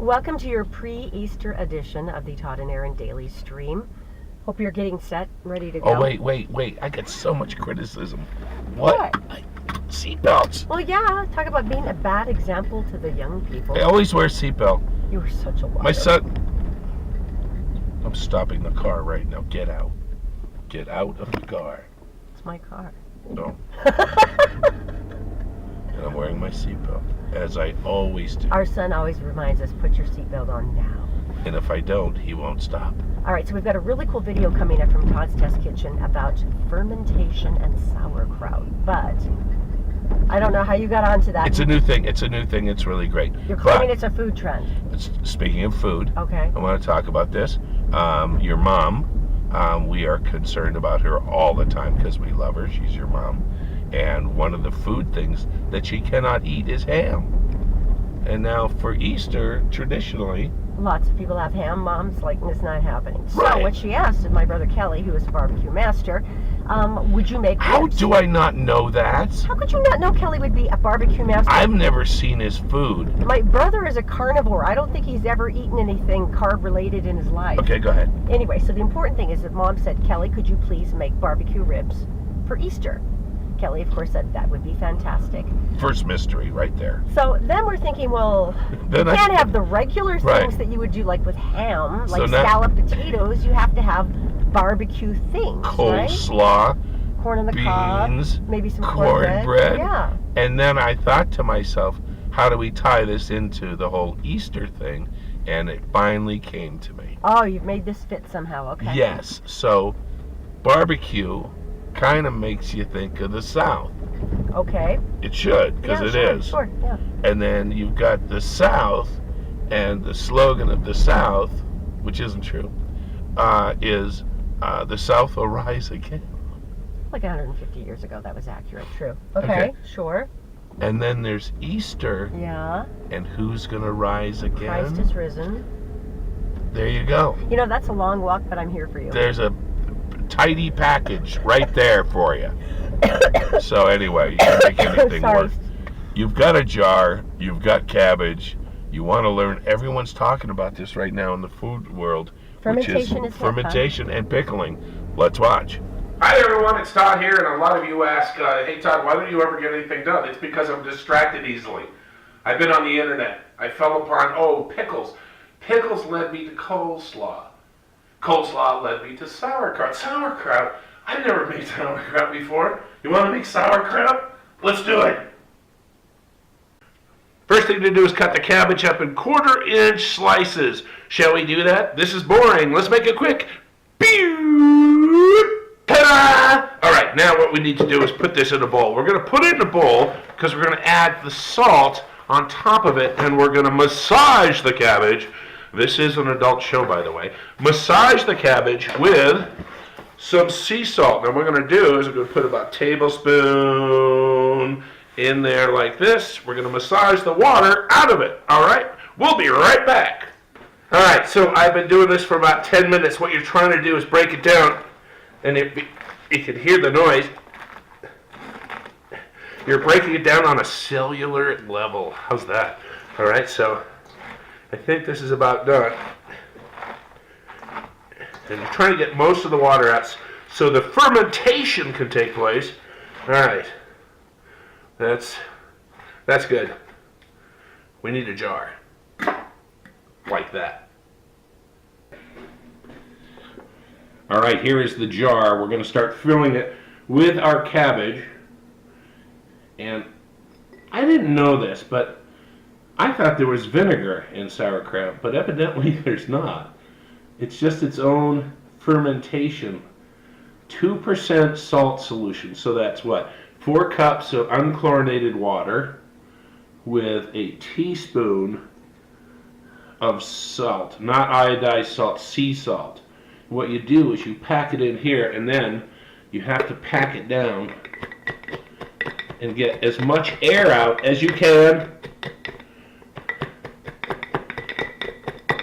Welcome to your pre-Easter edition of the Todd and Erin Daily Stream. Hope you're getting set, ready to go. Oh, wait. I get so much criticism. What? Seatbelts. Well, yeah, talk about being a bad example to the young people. I always wear a seatbelt. You were such a liar. My son... I'm stopping the car right now. Get out. Get out of the car. It's my car. No. And I'm wearing my seatbelt, as I always do. Our son always reminds us, put your seatbelt on now. And if I don't, he won't stop. All right, so we've got a really cool video coming up from Todd's Test Kitchen about fermentation and sauerkraut. But I don't know how you got onto that. It's a new thing. It's really great. You're claiming it's a food trend. Speaking of food, okay. I want to talk about this. Your mom, we are concerned about her all the time because we love her. She's your mom. And one of the food things that she cannot eat is ham. And now for Easter, traditionally... Lots of people have ham. Mom's like, it's not happening. Right. So what she asked is my brother Kelly, who is a barbecue master, would you make ribs? How do I not know that? How could you not know Kelly would be a barbecue master? I've never seen his food. My brother is a carnivore. I don't think he's ever eaten anything carb-related in his life. Okay, go ahead. Anyway, so the important thing is that Mom said, Kelly, could you please make barbecue ribs for Easter? Kelly, of course, said that would be fantastic. First mystery right there. So then we're thinking, well, you can't have the regular things that you would do like with ham, like scalloped potatoes. You have to have barbecue things, coleslaw, corn on the beans, cob, maybe some cornbread. Yeah. And then I thought to myself, how do we tie this into the whole Easter thing? And it finally came to me. Oh, you've made this fit somehow, okay. Yes, so barbecue kind of makes you think of the South. Okay. It should, because it is. Sure, yeah. And then you've got the South, and the slogan of the South, which isn't true, is the South will rise again. Like 150 years ago, that was accurate. True. Okay. Sure. And then there's Easter. Yeah. And who's going to rise again? Christ is risen. There you go. You know, that's a long walk, but I'm here for you. There's a tidy package right there for you. So anyway, you can make anything work. You've got a jar, you've got cabbage, you want to learn, everyone's talking about this right now in the food world, fermentation which is fermentation and pickling. Let's watch. Hi everyone, it's Todd here, and a lot of you ask, hey Todd, why don't you ever get anything done? It's because I'm distracted easily. I've been on the internet. I fell upon, pickles. Pickles led me to coleslaw. Coleslaw led me to sauerkraut. Sauerkraut? I've never made sauerkraut before. You want to make sauerkraut? Let's do it. First thing to do is cut the cabbage up in 1/4-inch slices. Shall we do that? This is boring. Let's make it quick. Ta-da! All right, now what we need to do is put this in a bowl. We're going to put it in a bowl because we're going to add the salt on top of it, and we're going to massage the cabbage. This is an adult show, by the way. Massage the cabbage with some sea salt. Now what we're going to do is we're going to put about a tablespoon in there like this. We're going to massage the water out of it. All right? We'll be right back. All right, so I've been doing this for about 10 minutes. What you're trying to do is break it down, and you can hear the noise. You're breaking it down on a cellular level. How's that? All right, so I think this is about done. And you're trying to get most of the water out so the fermentation can take place. All right. That's good. We need a jar. Like that. All right, here is the jar. We're going to start filling it with our cabbage. And I didn't know this, but I thought there was vinegar in sauerkraut, but evidently there's not. It's just its own fermentation. 2% salt solution, so that's what? 4 cups of unchlorinated water with a teaspoon of salt, not iodized salt, sea salt. What you do is you pack it in here, and then you have to pack it down and get as much air out as you can.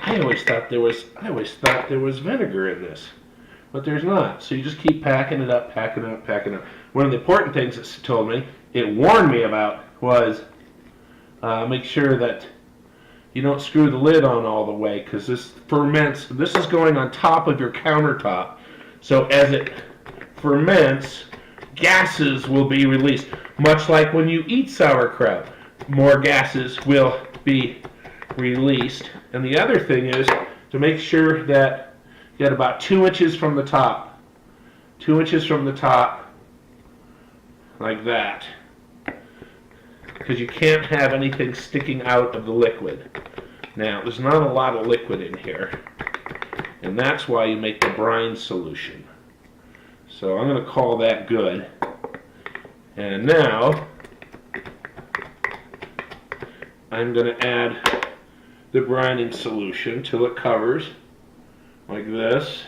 I always thought there was vinegar in this, but there's not. So you just keep packing it up, packing it up, packing it up. One of the important things it told me, it warned me about, was make sure that you don't screw the lid on all the way, because this ferments. This is going on top of your countertop. So as it ferments, gases will be released. Much like when you eat sauerkraut, more gases will be released. And the other thing is to make sure that you get about 2 inches from the top. 2 inches from the top, like that. Because you can't have anything sticking out of the liquid. Now, there's not a lot of liquid in here, and that's why you make the brine solution. So I'm going to call that good. And now, I'm going to add the brining solution till it covers, like this.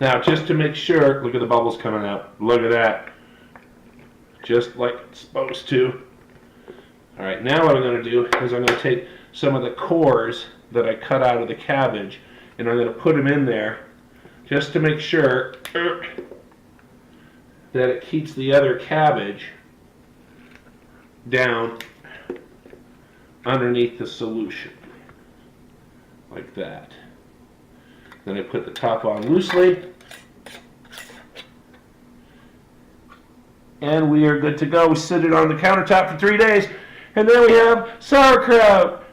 Now, just to make sure, look at the bubbles coming out. Look at that. Just like it's supposed to. All right, now what I'm going to do is I'm going to take some of the cores that I cut out of the cabbage, and I'm going to put them in there just to make sure that it keeps the other cabbage down underneath the solution, like that. Then I put the top on loosely, and we are good to go. We sit it on the countertop for 3 days, and then we have sauerkraut.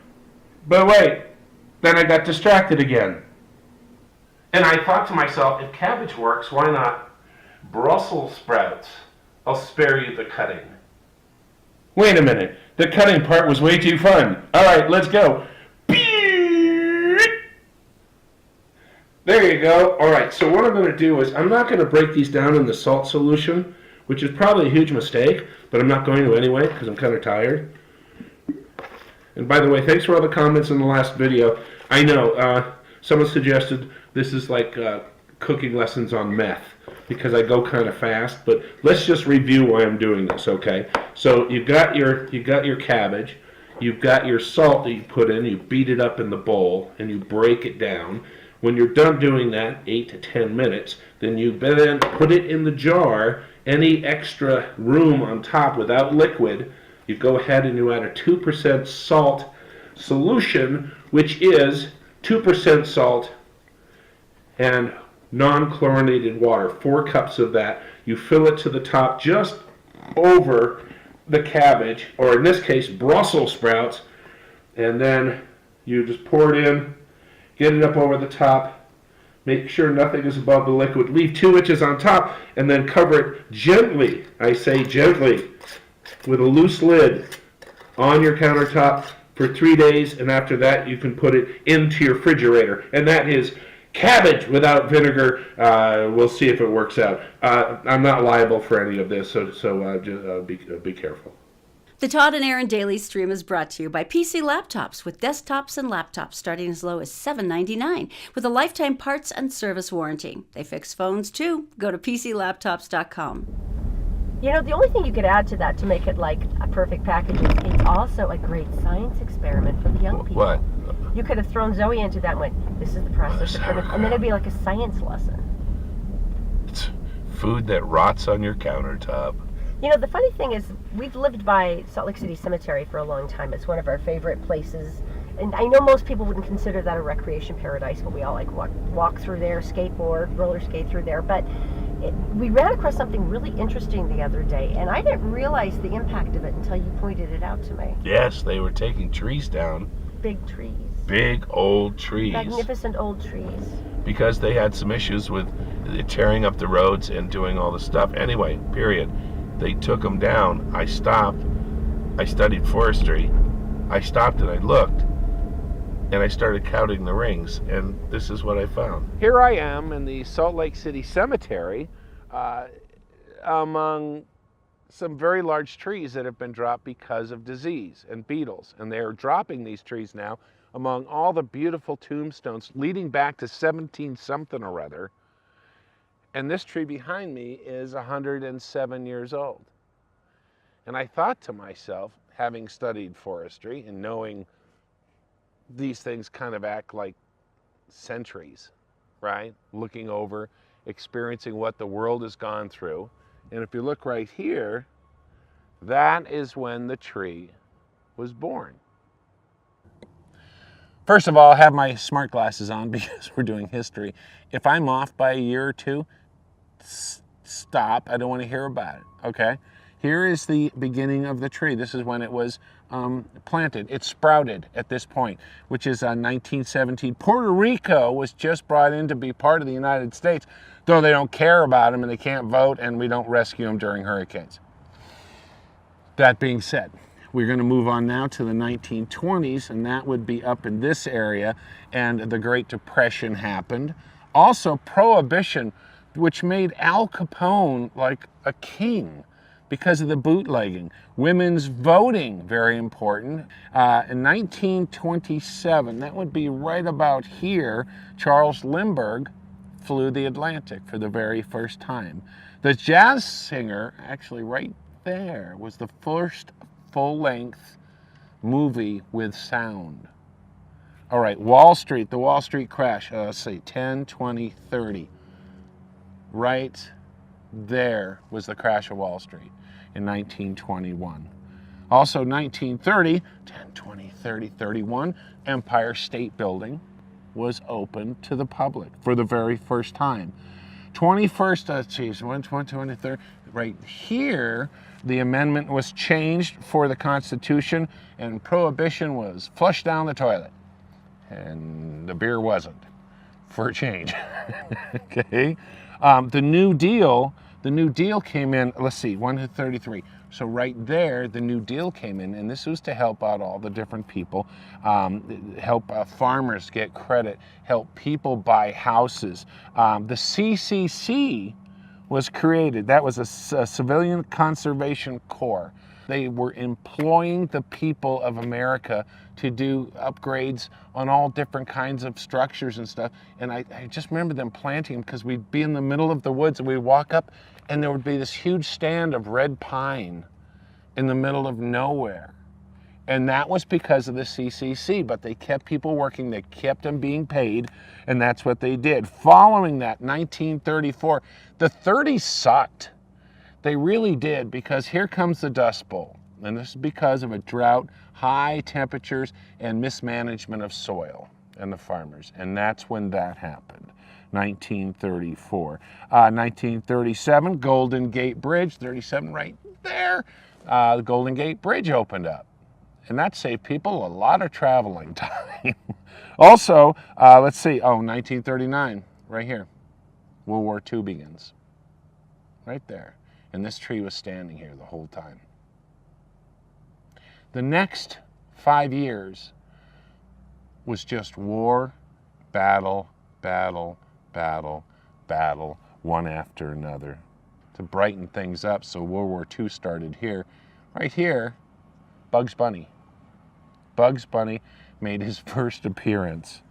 But wait, then I got distracted again. And I thought to myself, if cabbage works, why not Brussels sprouts? I'll spare you the cutting. Wait a minute, the cutting part was way too fun. All right, let's go. There you go. All right, so what I'm going to do is I'm not going to break these down in the salt solution, which is probably a huge mistake, but I'm not going to anyway because I'm kind of tired. And by the way, thanks for all the comments in the last video. I know someone suggested this is like cooking lessons on meth because I go kind of fast, but let's just review why I'm doing this, okay? So you've got your cabbage, you've got your salt that you put in, you beat it up in the bowl, and you break it down. When you're done doing that, 8 to 10 minutes, then you then put it in the jar. Any extra room on top without liquid, you go ahead and you add a 2% salt solution, which is 2% salt and non-chlorinated water, 4 cups of that. You fill it to the top just over the cabbage, or in this case, Brussels sprouts, and then you just pour it in, get it up over the top, make sure nothing is above the liquid, leave 2 inches on top, and then cover it gently, I say gently, with a loose lid on your countertop for 3 days, and after that you can put it into your refrigerator. And that is cabbage without vinegar. We'll see if it works out. I'm not liable for any of this, so just be careful. The Todd and Erin Daily Stream is brought to you by PC Laptops, with desktops and laptops starting as low as $7.99 with a lifetime parts and service warranty. They fix phones too. Go to PCLaptops.com. You know, the only thing you could add to that to make it like a perfect package is it's also a great science experiment for the young people. What? You could have thrown Zoe into that and went, this is the process, and then it'd be like a science lesson. It's food that rots on your countertop. You know, the funny thing is, we've lived by Salt Lake City Cemetery for a long time. It's one of our favorite places. And I know most people wouldn't consider that a recreation paradise, but we all like walk through there, skateboard, roller skate through there. But we ran across something really interesting the other day, and I didn't realize the impact of it until you pointed it out to me. Yes, they were taking trees down. Big trees. Big old trees. Magnificent old trees. Because they had some issues with tearing up the roads and doing all the stuff. Anyway, period. They took them down. I stopped. I studied forestry. I stopped and I looked, and I started counting the rings, and this is what I found. Here I am in the Salt Lake City Cemetery among some very large trees that have been dropped because of disease and beetles, and they're dropping these trees now among all the beautiful tombstones leading back to 17 something or other. And this tree behind me is 107 years old. And I thought to myself, having studied forestry and knowing these things kind of act like centuries, right? Looking over, experiencing what the world has gone through. And if you look right here, that is when the tree was born. First of all, I have my smart glasses on because we're doing history. If I'm off by a year or two, stop. I don't want to hear about it, okay? Here is the beginning of the tree. This is when it was planted. It sprouted at this point, which is 1917. Puerto Rico was just brought in to be part of the United States, though they don't care about them and they can't vote and we don't rescue them during hurricanes. That being said, we're going to move on now to the 1920s, and that would be up in this area, and the Great Depression happened. Also, Prohibition, which made Al Capone like a king because of the bootlegging. Women's voting, very important. In 1927, that would be right about here, Charles Lindbergh flew the Atlantic for the very first time. The jazz singer, actually right there, was the first full-length movie with sound. All right, Wall Street, the Wall Street crash. Let's see, 10, 20, 30. Right there was the crash of Wall Street in 1921. Also 1930, 10, 20, 30, 31, Empire State Building was opened to the public for the very first time. 21st, 23rd, right here, the amendment was changed for the Constitution and Prohibition was flushed down the toilet. And the beer wasn't, for a change. Okay. The New Deal came in, let's see, 1 to 33. So right there, the New Deal came in, and this was to help out all the different people, help farmers get credit, help people buy houses. The CCC was created. That was a Civilian Conservation Corps. They were employing the people of America to do upgrades on all different kinds of structures and stuff. And I just remember them planting them because we'd be in the middle of the woods and we'd walk up and there would be this huge stand of red pine in the middle of nowhere. And that was because of the CCC, but they kept people working, they kept them being paid, and that's what they did. Following that, 1934, the 30s sucked. They really did, because here comes the Dust Bowl. And this is because of a drought, high temperatures, and mismanagement of soil and the farmers. And that's when that happened, 1934. 1937, Golden Gate Bridge, 37 right there. The Golden Gate Bridge opened up. And that saved people a lot of traveling time. Also, let's see, 1939, right here. World War II begins. Right there. And this tree was standing here the whole time. The next 5 years was just war, battle, battle, battle, battle, one after another. To brighten things up, so World War II started here. Right here, Bugs Bunny. Bugs Bunny made his first appearance.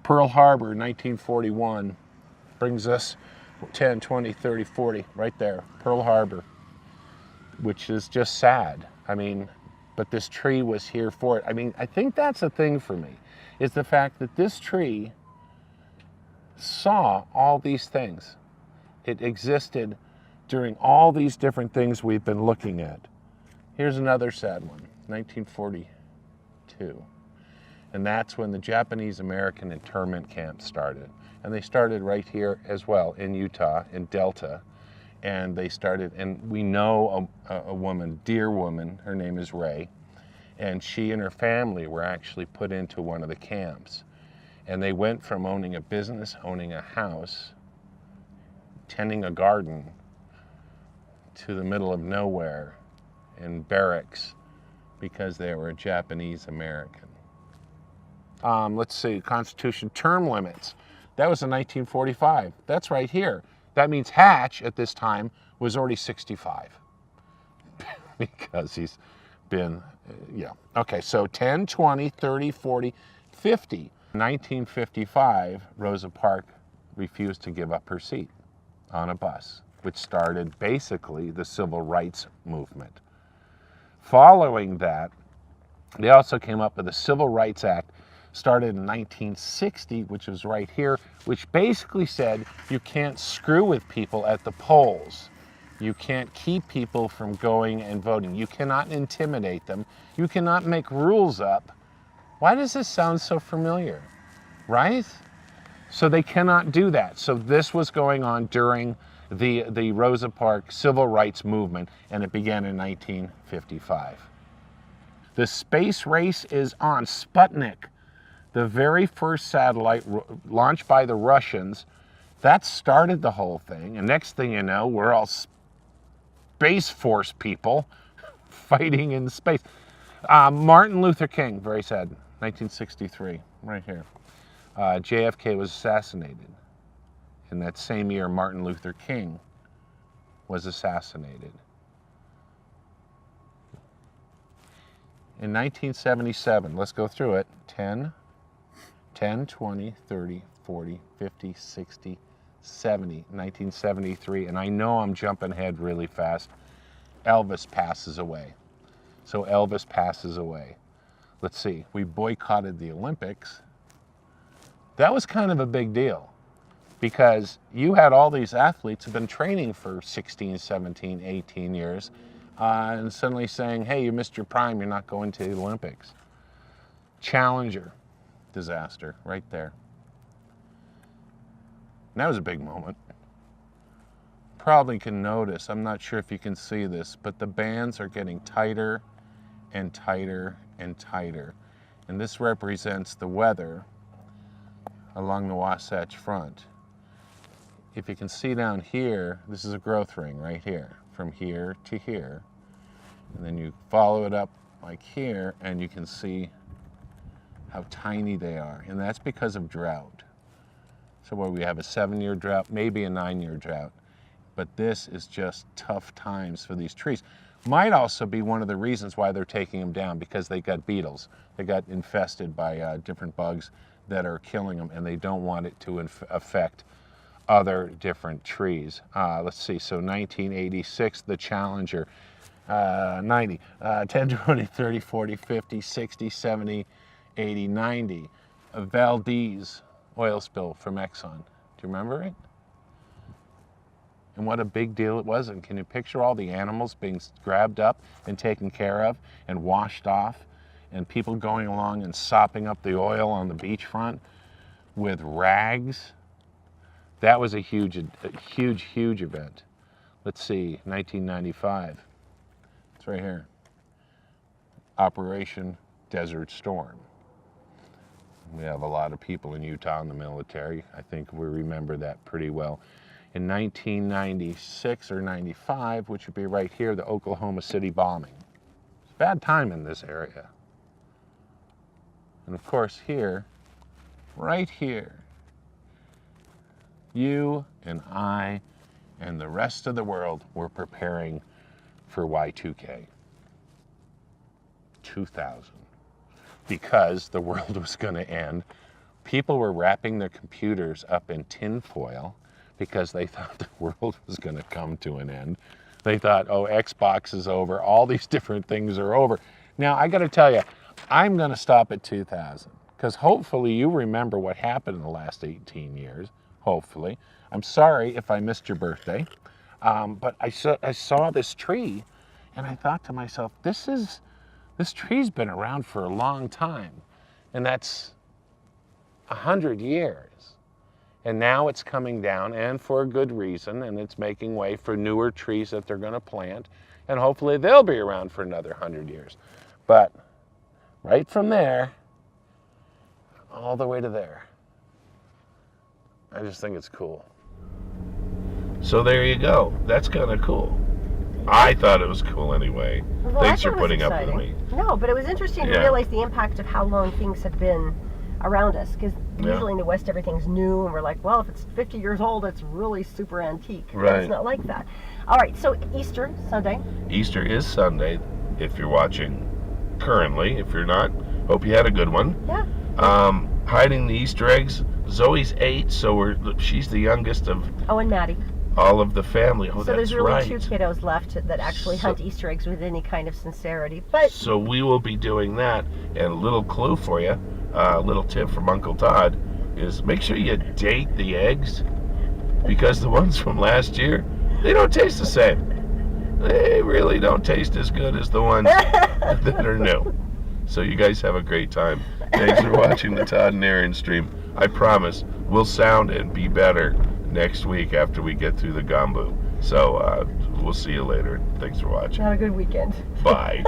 Pearl Harbor, 1941, brings us 10, 20, 30, 40, right there, Pearl Harbor, which is just sad. I mean, but this tree was here for it. I mean, I think that's the thing for me, is the fact that this tree saw all these things. It existed during all these different things we've been looking at. Here's another sad one, 1942. And that's when the Japanese-American internment camps started. And they started right here as well in Utah, in Delta. And they started, and we know a woman, dear woman, her name is Ray, and she and her family were actually put into one of the camps. And they went from owning a business, owning a house, tending a garden, to the middle of nowhere in barracks because they were Japanese American. Let's see, Constitution term limits. That was in 1945. That's right here. That means Hatch at this time was already 65 because he's been, yeah. Okay, so 10, 20, 30, 40, 50. 1955, Rosa Parks refused to give up her seat on a bus, which started basically the civil rights movement. Following that, they also came up with the Civil Rights Act, started in 1960, which was right here, which basically said you can't screw with people at the polls. You can't keep people from going and voting. You cannot intimidate them. You cannot make rules up. Why does this sound so familiar? Right? So they cannot do that. So this was going on during the Rosa Parks civil rights movement, and it began in 1955. The space race is on. Sputnik, the very first satellite launched by the Russians, that started the whole thing. And next thing you know, we're all Space Force people fighting in space. Martin Luther King, very sad, 1963, right here. JFK was assassinated. In that same year, Martin Luther King was assassinated. In 1977, let's go through it, 10, 20, 30, 40, 50, 60, 70, 1973, and I know I'm jumping ahead really fast, Elvis passes away. So Elvis passes away. Let's see, we boycotted the Olympics. That was kind of a big deal because you had all these athletes who've been training for 16, 17, 18 years and suddenly saying, hey, you missed your prime, you're not going to the Olympics. Challenger disaster right there. And that was a big moment. Probably can notice, I'm not sure if you can see this, but the bands are getting tighter and tighter and tighter. And this represents the weather along the Wasatch Front. If you can see down here, this is a growth ring right here, from here to here. And then you follow it up like here, and you can see how tiny they are. And that's because of drought. So where we have a 7-year drought, maybe a 9-year drought. But this is just tough times for these trees. Might also be one of the reasons why they're taking them down, because they got beetles. They got infested by different bugs that are killing them, and they don't want it to affect other different trees. Let's see, so 1986, the Challenger, 90, 10, 20, 30, 40, 50, 60, 70, 80, 90. A Valdez oil spill from Exxon. Do you remember it? And what a big deal it was. And can you picture all the animals being grabbed up and taken care of and washed off, and people going along and sopping up the oil on the beachfront with rags? That was a huge event. Let's see, 1995. It's right here. Operation Desert Storm. We have a lot of people in Utah in the military. I think we remember that pretty well. In 1996 or 95, which would be right here, the Oklahoma City bombing. It's a bad time in this area. And of course here, right here, you and I and the rest of the world were preparing for Y2K. 2000. Because the world was going to end. People were wrapping their computers up in tin foil because they thought the world was going to come to an end. They thought, oh, Xbox is over. All these different things are over. Now, I got to tell you, I'm going to stop at 2000 because hopefully you remember what happened in the last 18 years. Hopefully. I'm sorry if I missed your birthday, but I saw this tree and I thought to myself, this tree's been around for a long time, and that's 100 years. And now it's coming down, and for a good reason, and it's making way for newer trees that they're going to plant, and hopefully they'll be around for another 100 years. But right from there, all the way to there, I just think it's cool. So there you go. That's kind of cool. I thought it was cool anyway. Well, Thanks for putting up with me. No, but it was interesting to realize the impact of how long things have been around us. Because usually in the West, everything's new, and we're like, well, if it's 50 years old, it's really super antique. Right. It's not like that. All right, so Easter Sunday. Easter is Sunday, if you're watching currently. If you're not, hope you had a good one. Yeah. Hiding the Easter eggs. Zoe's 8, so she's the youngest of Oh, and Maddie. all of the family. Oh, So that's there's really right. 2 kiddos left that actually hunt Easter eggs with any kind of sincerity. But So we will be doing that. And a little clue for you, a little tip from Uncle Todd, is make sure you date the eggs, because the ones from last year, They don't taste the same. They really don't taste as good as the ones that are new. So you guys have a great time. Thanks for watching the Todd and Erin stream. I promise we'll sound and be better next week after we get through the gumbo. So we'll see you later. Thanks for watching. Have a good weekend. Bye.